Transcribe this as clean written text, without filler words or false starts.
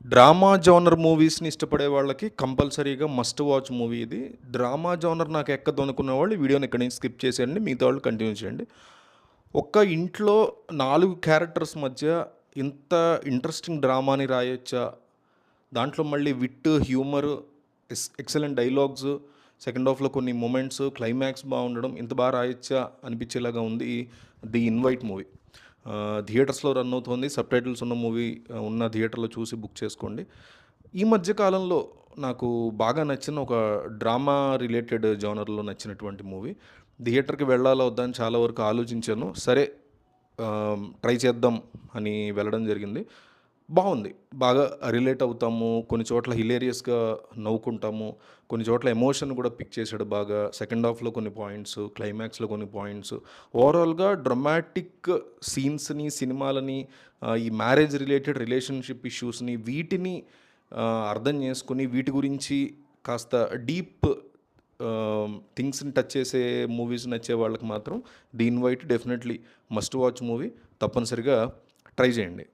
Drama genre మూవీస్‌ని ఇష్టపడే వాళ్ళకి కంపల్సరీగా మస్ట్ వాచ్ మూవీ ఇది. డ్రామా జోనర్ నాకు ఎక్కదు అనుకున్న వాళ్ళు ఈ వీడియోని ఇక్కడి నుంచి స్కిప్ చేసేయండి. మిగతా వాళ్ళు కంటిన్యూ చేయండి. ఒక్క ఇంట్లో 4 క్యారెక్టర్స్ మధ్య ఇంత ఇంట్రెస్టింగ్ డ్రామాని రాయొచ్చా? దాంట్లో మళ్ళీ wit, humour, excellent dialogues, second హాఫ్‌లో కొన్ని మొమెంట్స్, క్లైమాక్స్ బాగుండడం, ఇంత బాగా రాయొచ్చా అనిపించేలాగా ఉంది 'ది ఇన్వైట్' మూవీ. థియేటర్స్‌లో రన్ అవుతోంది. సబ్‌టైటిల్స్ ఉన్న మూవీ ఉన్న థియేటర్‌లో చూసి బుక్ చేసుకోండి. ఈ మధ్య కాలంలో నాకు బాగా నచ్చిన ఒక డ్రామా రిలేటెడ్ జోనర్‌లో నచ్చినటువంటి మూవీ. థియేటర్‌కి వెళ్ళాలా వద్దా అని చాలా వరకు ఆలోచించాను. సరే ట్రై చేద్దాం అని వెళ్ళడం జరిగింది. బాగుంది. బాగా రిలేట్ అవుతాము. కొన్ని చోట్ల హిలేరియస్‌గా నవ్వుకుంటాము. కొన్ని చోట్ల ఎమోషన్ కూడా పిక్ చేశాడు బాగా. సెకండ్ హాఫ్‌లో కొన్ని పాయింట్స్, క్లైమాక్స్‌లో కొన్ని పాయింట్స్. ఓవరాల్‌గా డ్రమాటిక్ సీన్స్‌ని, సినిమాలని, ఈ మ్యారేజ్ రిలేటెడ్ రిలేషన్‌షిప్ ఇష్యూస్‌ని వీటిని అర్థం చేసుకొని వీటి గురించి కాస్త డీప్ థింగ్స్‌ని టచ్ చేసే మూవీస్ నచ్చే వాళ్ళకి మాత్రం 'the invite' definitely must watch movie. తప్పనిసరిగా ట్రై చేయండి.